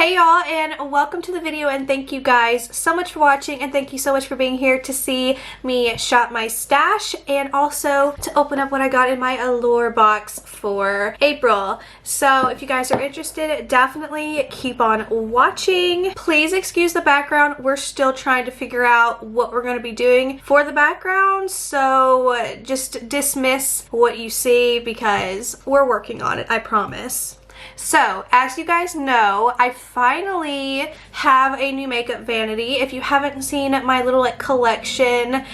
Hey y'all, and welcome to the video, and thank you guys so much for watching, and thank you so much for being here to see me shop my stash and also to open up what I got in my Allure box for April. So if you guys are interested, definitely keep on watching. Please excuse the background. We're still trying to figure out what we're going to be doing for the background, so just dismiss what you see because we're working on it, I promise. So, as you guys know, I finally have a new makeup vanity. If you haven't seen my little collection,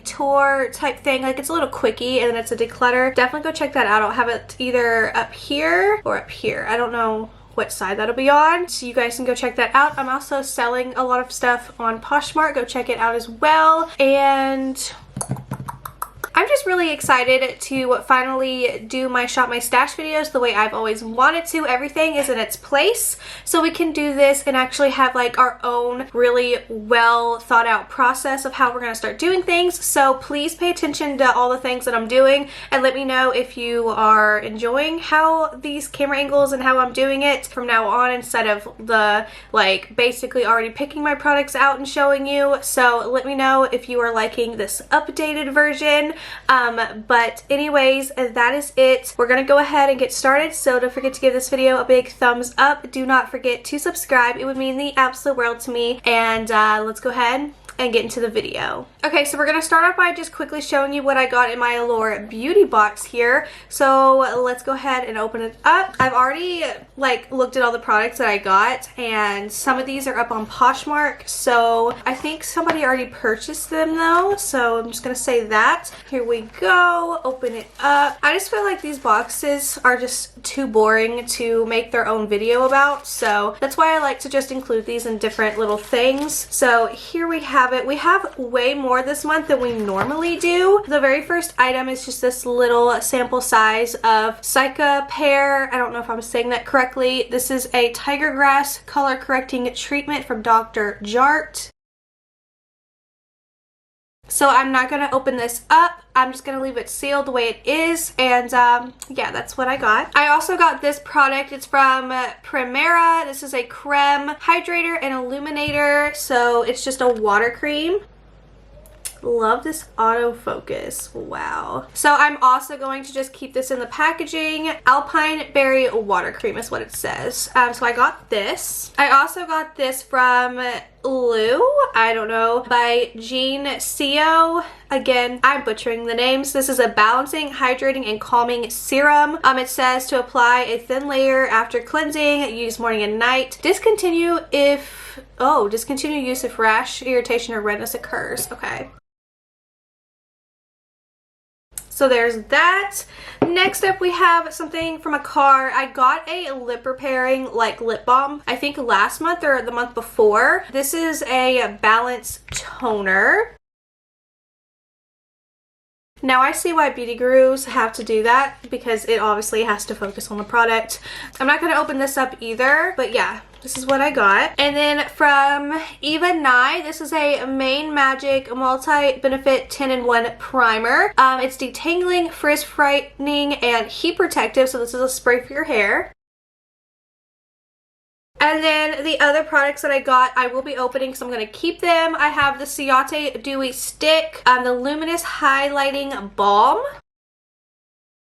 tour type thing, it's a little quickie and then it's a declutter, definitely go check that out. I'll have it either up here or up here. I don't know what side that'll be on, so you guys can go check that out. I'm also selling a lot of stuff on Poshmark. Go check it out as well. And I'm just really excited to finally do my shop my stash videos the way I've always wanted to. Everything is in its place, so we can do this and actually have our own really well thought out process of how we're going to start doing things. So please pay attention to all the things that I'm doing and let me know if you are enjoying how these camera angles and how I'm doing it from now on, instead of the basically already picking my products out and showing you. So let me know if you are liking this updated version. But anyways, that is it. We're gonna go ahead and get started, so don't forget to give this video a big thumbs up. Do not forget to subscribe. It would mean the absolute world to me. And let's go ahead and get into the video. Okay, so we're gonna start off by just quickly showing you what I got in my Allure Beauty Box here. So let's go ahead and open it up. I've already looked at all the products that I got, and some of these are up on Poshmark, so I think somebody already purchased them though, so I'm just gonna say that. Here we go, open it up. I just feel like these boxes are just too boring to make their own video about, so that's why I like to just include these in different little things. So here we have it. We have way more this month than we normally do. The very first item is just this little sample size of Cica pear. I don't know if I'm saying that correctly. This is a tiger grass color correcting treatment from Dr. Jart. So I'm not going to open this up. I'm just going to leave it sealed the way it is. And yeah, that's what I got. I also got this product. It's from Primera. This is a creme hydrator and illuminator. So it's just a water cream. Love this autofocus. Wow. So I'm also going to just keep this in the packaging. Alpine Berry Water Cream is what it says. So I got this. I also got this from I don't know, by Jean Co. Again, I'm butchering the names. This is a balancing, hydrating, and calming serum. It says to apply a thin layer after cleansing, use morning and night. Discontinue use if rash, irritation, or redness occurs. Okay. So there's that. Next up, we have something from a car. I got a lip repairing lip balm, I think last month or the month before. This is a balance toner. Now I see why beauty gurus have to do that, because it obviously has to focus on the product. I'm not going to open this up either, but yeah, this is what I got. And then from Eva Nye, this is a Main Magic Multi-Benefit 10-in-1 Primer. It's detangling, frizz brightening, and heat protective, so this is a spray for your hair. And then the other products that I got, I will be opening, so I'm going to keep them. I have the Ciate Dewy Stick, the Luminous Highlighting Balm.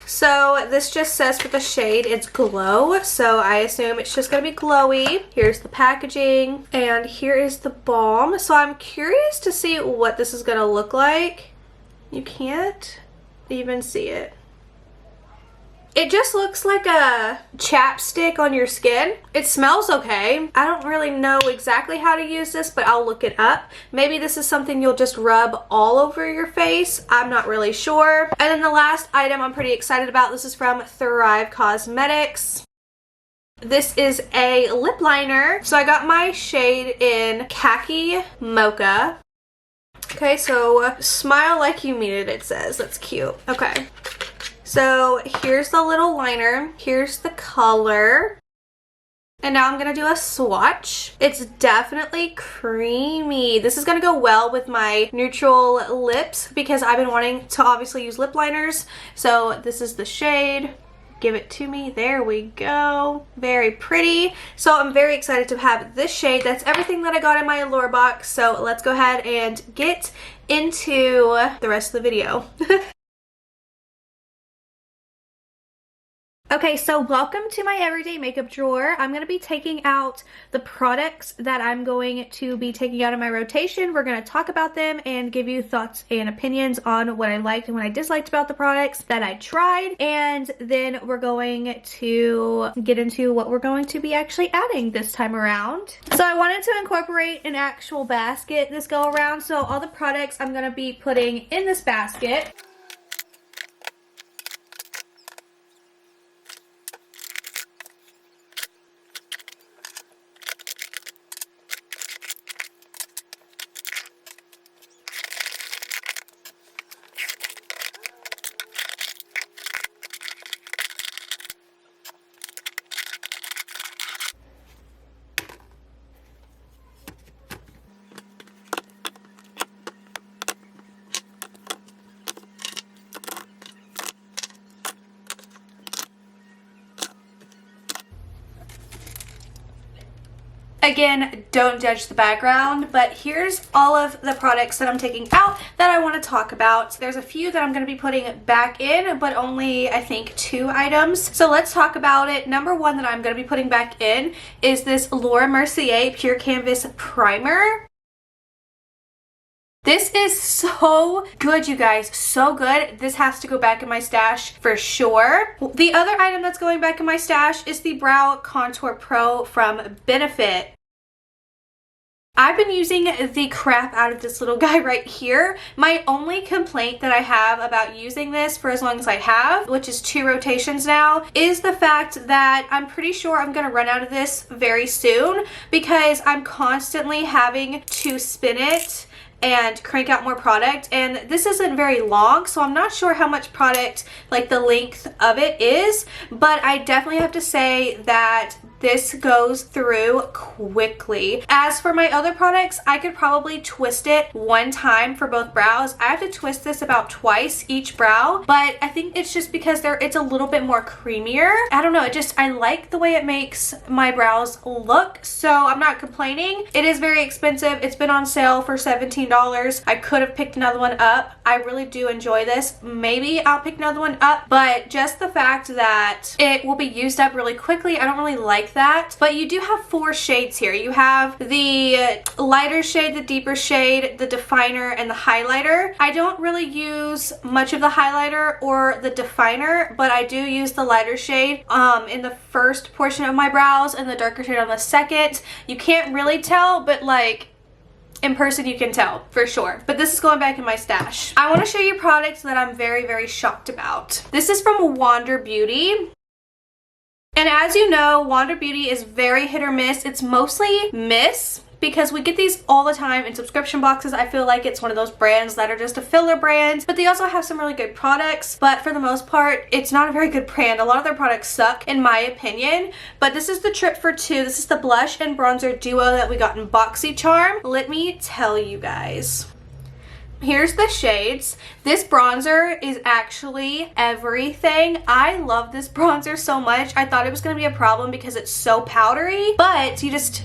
So this just says for the shade it's glow, so I assume it's just going to be glowy. Here's the packaging, and here is the balm. So I'm curious to see what this is going to look like. You can't even see it. It just looks like a chapstick on your skin. It smells okay. I don't really know exactly how to use this, but I'll look it up. Maybe this is something you'll just rub all over your face. I'm not really sure. And then the last item I'm pretty excited about. This is from Thrive Cosmetics. This is a lip liner. So I got my shade in Khaki Mocha. Okay, so smile like you mean it says. That's cute. Okay. So here's the little liner, here's the color, and now I'm going to do a swatch. It's definitely creamy. This is going to go well with my neutral lips because I've been wanting to obviously use lip liners. So this is the shade. give it to me. There we go. Very pretty. So I'm very excited to have this shade. That's everything that I got in my Allure box. So let's go ahead and get into the rest of the video. Okay, so welcome to my everyday makeup drawer. I'm going to be taking out the products that I'm going to be taking out of my rotation. We're going to talk about them and give you thoughts and opinions on what I liked and what I disliked about the products that I tried. And then we're going to get into what we're going to be actually adding this time around. So I wanted to incorporate an actual basket this go around. So all the products I'm going to be putting in this basket. Again, don't judge the background, but here's all of the products that I'm taking out that I want to talk about. There's a few that I'm going to be putting back in, but only, I think, 2 items. So let's talk about it. Number 1 that I'm going to be putting back in is this Laura Mercier Pure Canvas Primer. This is so good, you guys. So good. This has to go back in my stash for sure. The other item that's going back in my stash is the Brow Contour Pro from Benefit. I've been using the crap out of this little guy right here. My only complaint that I have about using this for as long as I have, which is 2 rotations now, is the fact that I'm pretty sure I'm going to run out of this very soon because I'm constantly having to spin it and crank out more product, and this isn't very long, so I'm not sure how much product, like the length of it is, but I definitely have to say that this goes through quickly. As for my other products, I could probably twist it 1 time for both brows. I have to twist this about twice each brow, but I think it's just because it's a little bit more creamier. I don't know, I like the way it makes my brows look, so I'm not complaining. It is very expensive. It's been on sale for $17. I could have picked another one up. I really do enjoy this. Maybe I'll pick another one up, but just the fact that it will be used up really quickly, I don't really like that. But you do have 4 shades here. You have the lighter shade, the deeper shade, the definer, and the highlighter. I don't really use much of the highlighter or the definer, but I do use the lighter shade in the first portion of my brows and the darker shade on the second. You can't really tell, but like in person you can tell for sure. But this is going back in my stash. I want to show you products that I'm very, very shocked about. This is from Wander Beauty. And as you know, Wander Beauty is very hit or miss. It's mostly miss because we get these all the time in subscription boxes. I feel like it's one of those brands that are just a filler brand, but they also have some really good products. But for the most part, it's not a very good brand. A lot of their products suck in my opinion. But this is the Trip for 2. This is the blush and bronzer duo that we got in Boxycharm. Let me tell you guys. Here's the shades. This bronzer is actually everything. I love this bronzer so much. I thought it was going to be a problem because it's so powdery, but you just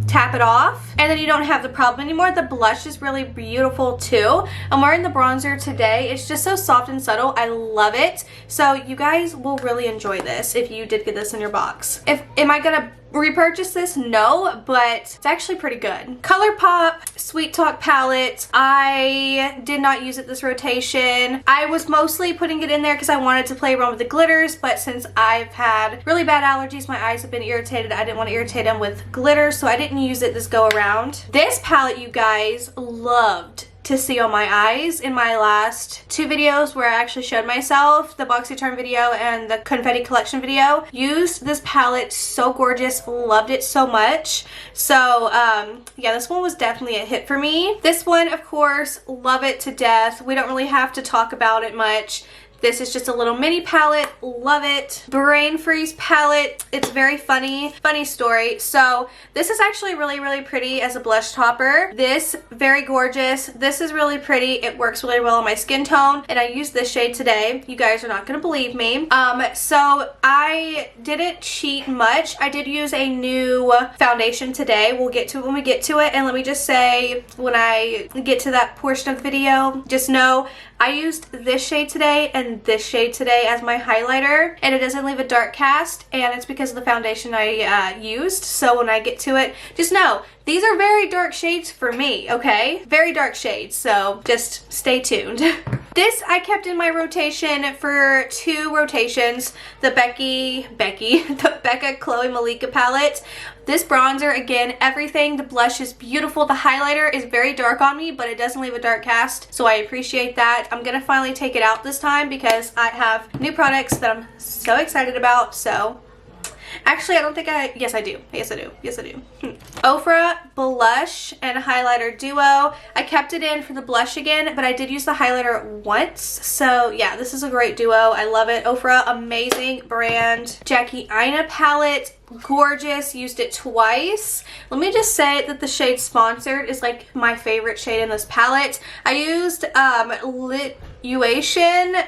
tap it off and then you don't have the problem anymore. The blush is really beautiful too. I'm wearing the bronzer today. It's just so soft and subtle. I love it. So you guys will really enjoy this if you did get this in your box. Am I gonna repurchase this? No, but it's actually pretty good. ColourPop Sweet Talk palette. I did not use it this rotation. I was mostly putting it in there because I wanted to play around with the glitters, but since I've had really bad allergies, my eyes have been irritated. I didn't want to irritate them with glitter, so I didn't use it this go around. This palette, you guys, loved to see on my eyes in my last 2 videos where I actually showed myself, the Boxycharm video and the Confetti collection video. Used this palette, so gorgeous, loved it so much. So yeah, this one was definitely a hit for me. This one, of course, love it to death. We don't really have to talk about it much. This is just a little mini palette. Love it. Brain Freeze palette. It's very funny. Funny story. So this is actually really, really pretty as a blush topper. This, very gorgeous. This is really pretty. It works really well on my skin tone. And I used this shade today. You guys are not going to believe me. So I didn't cheat much. I did use a new foundation today. We'll get to it when we get to it. And let me just say, when I get to that portion of the video, just know I used this shade today and this shade today as my highlighter, and it doesn't leave a dark cast, and it's because of the foundation I used. So when I get to it, just know these are very dark shades for me, okay? Very dark shades, so just stay tuned. This I kept in my rotation for 2 rotations. The the Becca Chloe Malika palette. This bronzer, again, everything. The blush is beautiful. The highlighter is very dark on me, but it doesn't leave a dark cast, so I appreciate that. I'm gonna finally take it out this time because I have new products that I'm so excited about, so... Actually, I don't think yes, I do. Yes, I do. Yes, I do. Ofra blush and highlighter duo. I kept it in for the blush again, but I did use the highlighter once. So yeah, this is a great duo. I love it. Ofra, amazing brand. Jackie Aina palette. Gorgeous. Used it twice. Let me just say that the shade Sponsored is like my favorite shade in this palette. I used Lituation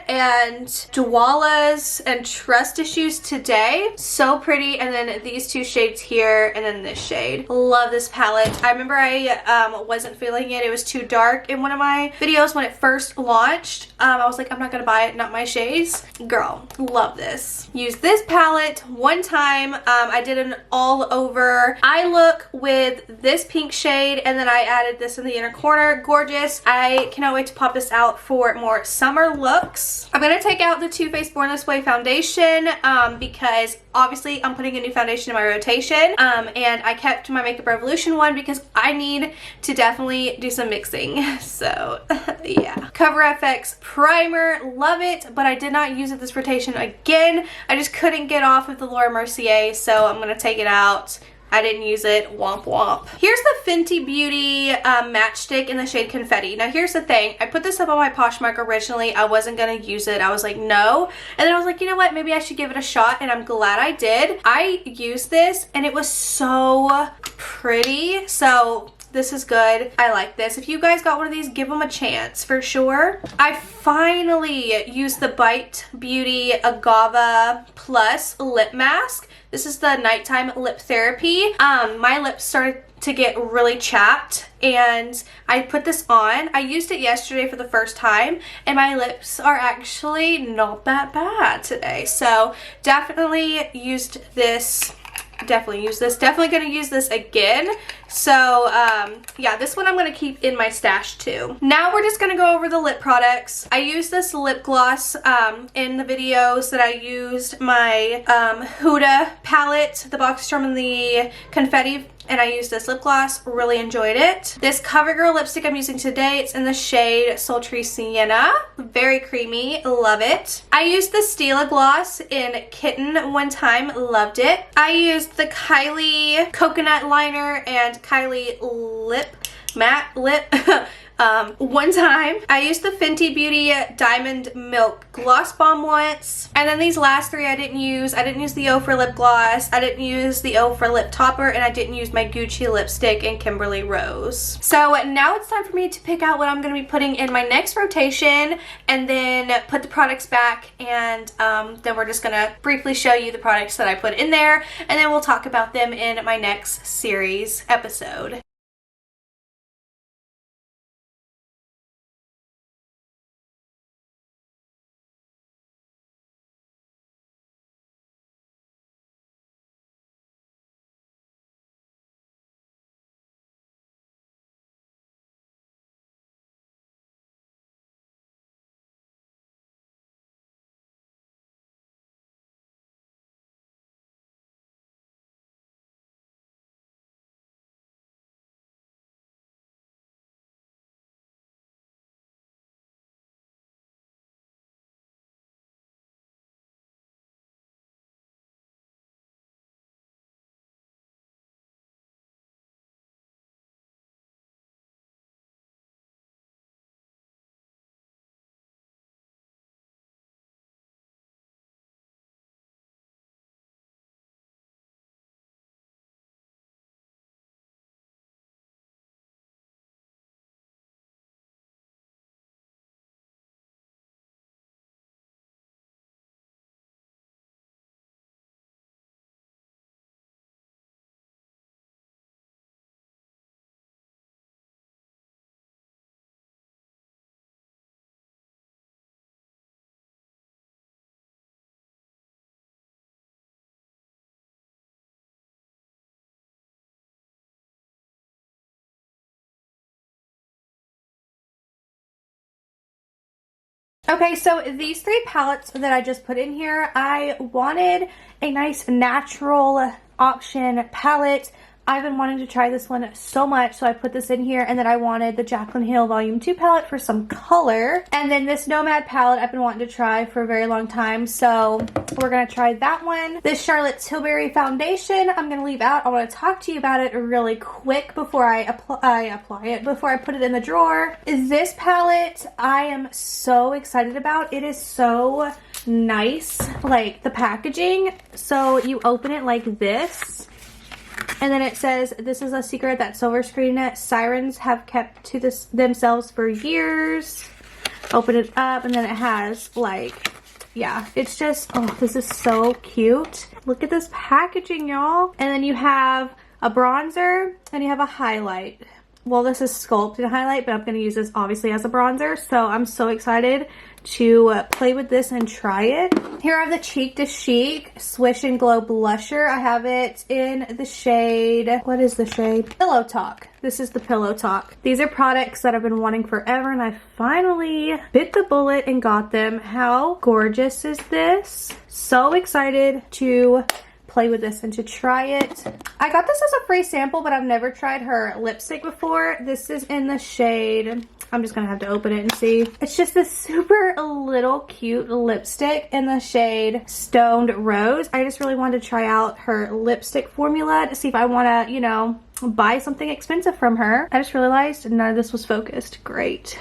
and Dwala's and Trust Issues today. So pretty. And then these 2 shades here and then this shade. Love this palette. I remember I wasn't feeling it. It was too dark in one of my videos when it first launched. I was like, I'm not gonna buy it, not my shades. Girl, love this. Use this palette one time. I did an all over eye look with this pink shade, and then I added this in the inner corner. Gorgeous. I cannot wait to pop this out for more summer looks. I'm gonna take out the Too Faced Born This Way foundation because obviously I'm putting a new foundation in my rotation, and I kept my Makeup Revolution one because I need to definitely do some mixing. So yeah. Cover FX primer, love it, but I did not use it this rotation again. I just couldn't get off of the Laura Mercier, so I'm gonna take it out. I didn't use it. Womp womp. Here's the Fenty Beauty matchstick in the shade Confetti. Now here's the thing. I put this up on my Poshmark originally. I wasn't going to use it. I was like, no. And then I was like, you know what? Maybe I should give it a shot. And I'm glad I did. I used this and it was so pretty. So this is good. I like this. If you guys got one of these, give them a chance for sure. I finally used the Bite Beauty Agava Plus lip mask. This is the nighttime lip therapy. My lips started to get really chapped and I put this on. I used it yesterday for the first time and my lips are actually not that bad today. So definitely used this. Definitely gonna use this again. So yeah, this one I'm gonna keep in my stash too. Now we're just gonna go over the lip products. I used this lip gloss in the videos that I used my Huda palette, the Boxycharm and the Confetti, and I used this lip gloss. Really enjoyed it. This CoverGirl lipstick I'm using today, it's in the shade Sultry Sienna. Very creamy. Love it. I used the Stila gloss in Kitten one time. Loved it. I used the Kylie coconut liner and Kylie matte lip one time. I used the Fenty Beauty Diamond Milk Gloss Bomb once. And then these last 3 I didn't use. I didn't use the Ofra lip gloss. I didn't use the Ofra lip topper. And I didn't use my Gucci lipstick in Kimberly Rose. So now it's time for me to pick out what I'm going to be putting in my next rotation. And then put the products back. And then we're just going to briefly show you the products that I put in there. And then we'll talk about them in my next series episode. Okay, so these 3 palettes that I just put in here, I wanted a nice natural option palette. I've been wanting to try this one so much, so I put this in here, and then I wanted the Jaclyn Hill Volume 2 palette for some color. And then this Nomad palette I've been wanting to try for a very long time, so we're going to try that one. This Charlotte Tilbury foundation I'm going to leave out. I want to talk to you about it really quick before I apply it, before I put it in the drawer. This palette I am so excited about. It is so nice, like the packaging. So you open it like this, and then it says, "This is a secret that silver screen sirens have kept to themselves for years." Open it up, and then it has like, yeah, it's just, oh, this is so cute. Look at this packaging, y'all. And then you have a bronzer and you have a highlight. Well, this is sculpted highlight, but I'm going to use this obviously as a bronzer. So I'm so excited to play with this and try it. Here I have the Cheek to Chic Swish and Glow Blusher. I have it in the shade, what is the shade? Pillow Talk. This is the Pillow Talk. These are products that I've been wanting forever, and I finally bit the bullet and got them. How gorgeous is this? So excited to play with this and to try it. I got this as a free sample, but I've never tried her lipstick before. This is in the shade, I'm just gonna have to open it and see. It's just this super little cute lipstick in the shade Stoned Rose. I just really wanted to try out her lipstick formula to see if I wanna, you know, buy something expensive from her. I just realized none of this was focused. Great.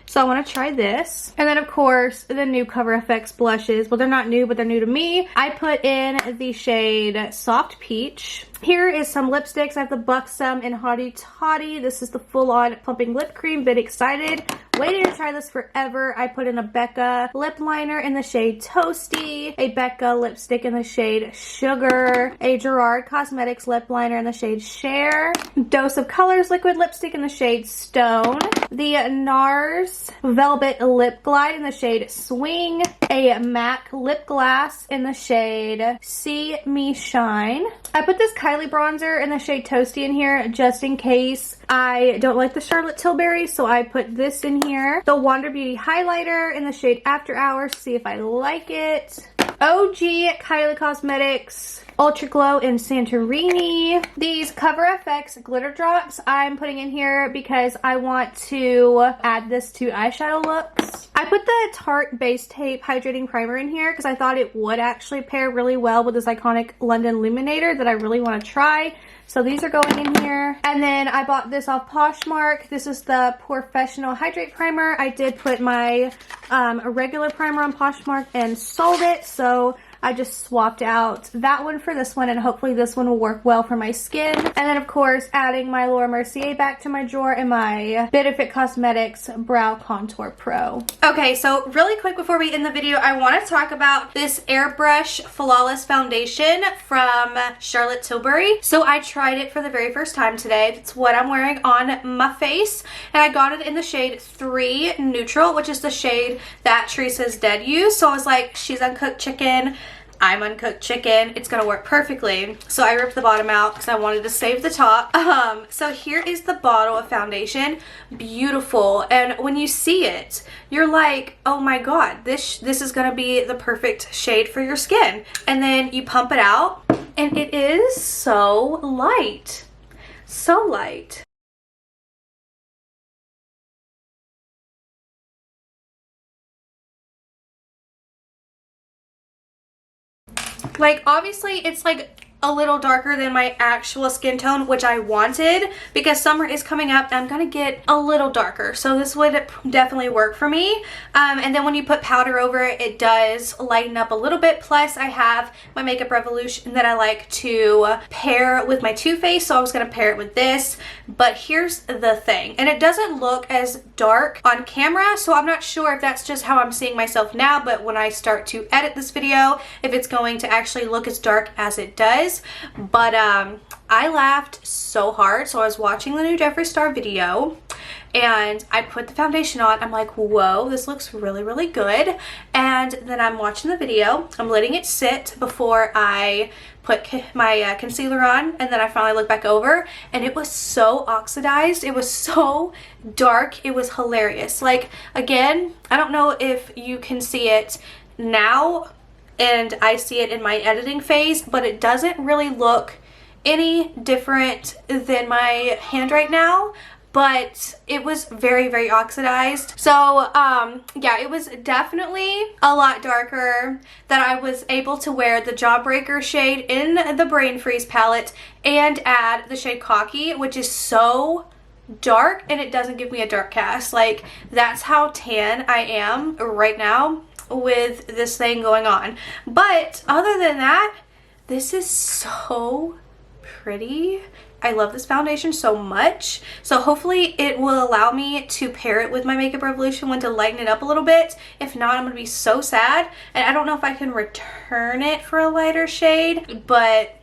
So I want to try this. And then of course the new Cover FX blushes. Well, they're not new, but they're new to me. I put in the shade Soft Peach. Here is some lipsticks. I have the Buxom and Hottie Toddy. This is the full-on plumping lip cream. Been excited. Waiting to try this forever. I put in a Becca lip liner in the shade Toasty, a Becca lipstick in the shade Sugar, a Gerard Cosmetics lip liner in the shade Share, Dose of Colors liquid lipstick in the shade Stone, the NARS Velvet Lip Glide in the shade Swing, a MAC lip gloss in the shade See Me Shine. I put this Kylie bronzer in the shade Toasty in here just in case I don't like the Charlotte Tilbury, so I put this in here. The Wander Beauty highlighter in the shade After Hours to see if I like it. OG Kylie Cosmetics Ultra Glow in Santorini. These Cover FX glitter drops I'm putting in here because I want to add this to eyeshadow looks. I put the Tarte Base Tape Hydrating Primer in here because I thought it would actually pair really well with this iconic London Illuminator that I really want to try. So these are going in here. And then I bought this off Poshmark. This is the Professional Hydrate Primer. I did put my regular primer on Poshmark and sold it. So I just swapped out that one for this one, and hopefully this one will work well for my skin. And then of course adding my Laura Mercier back to my drawer and my Benefit Cosmetics Brow Contour Pro. Okay, so really quick before we end the video, I want to talk about this Airbrush Flawless Foundation from Charlotte Tilbury. So I tried it for the very first time today. That's what I'm wearing on my face, and I got it in the shade 3 Neutral, which is the shade that Teresa's Dead used. So I was like, she's uncooked chicken, I'm uncooked chicken, it's gonna work perfectly. So I ripped the bottom out because I wanted to save the top. So here is the bottle of foundation. Beautiful. And when you see it, you're like, oh my god, this is gonna be the perfect shade for your skin. And then you pump it out and it is so light. So light. Like, obviously it's like a little darker than my actual skin tone, which I wanted because summer is coming up and I'm gonna get a little darker, so this would definitely work for me. And then when you put powder over it, it does lighten up a little bit. Plus I have my Makeup Revolution that I like to pair with my Too Faced, so I was gonna pair it with this. But here's the thing, and it doesn't look as dark on camera, so I'm not sure if that's just how I'm seeing myself now, but when I start to edit this video, if it's going to actually look as dark as it does. But I laughed so hard. So I was watching the new Jeffree Star video and I put the foundation on. I'm like, whoa, this looks really, really good. And then I'm watching the video. I'm letting it sit before I put my concealer on, and then I finally looked back over and it was so oxidized. It was so dark. It was hilarious. Like, again, I don't know if you can see it now and I see it in my editing phase, but it doesn't really look any different than my hand right now. But it was very, very oxidized. So yeah, it was definitely a lot darker that I was able to wear the Jawbreaker shade in the Brain Freeze palette and add the shade Cocky, which is so dark and it doesn't give me a dark cast. Like, that's how tan I am right now with this thing going on. But other than that, this is so pretty. I love this foundation so much. So hopefully it will allow me to pair it with my Makeup Revolution one to lighten it up a little bit. If not, I'm going to be so sad. And I don't know if I can return it for a lighter shade, but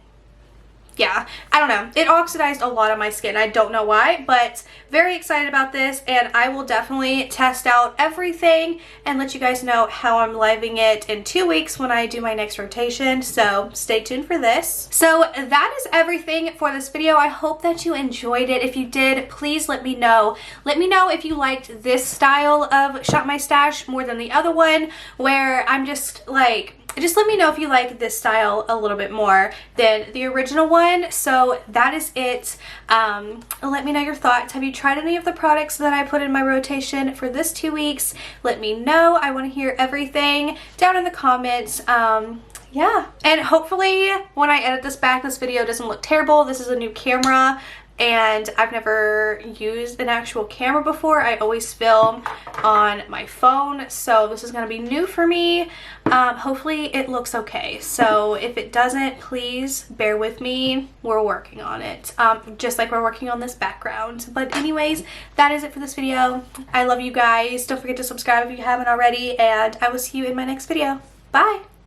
yeah, I don't know. It oxidized a lot on my skin. I don't know why, but very excited about this, and I will definitely test out everything and let you guys know how I'm living it in 2 weeks when I do my next rotation. So stay tuned for this. So that is everything for this video. I hope that you enjoyed it. If you did, please let me know. Let me know if you liked this style of Shop My Stash more than the other one, where I'm just like, just let me know if you like this style a little bit more than the original one. So that is it. Let me know your thoughts. Have you tried any of the products that I put in my rotation for this 2 weeks? Let me know. I want to hear everything down in the comments. Yeah, and hopefully when I edit this back, this video doesn't look terrible. This is a new camera and I've never used an actual camera before. I always film on my phone, so this is going to be new for me. Hopefully it looks okay. So if it doesn't, please bear with me. We're working on it, just like we're working on this background. But anyways, that is it for this video. I love you guys. Don't forget to subscribe if you haven't already, and I will see you in my next video. Bye!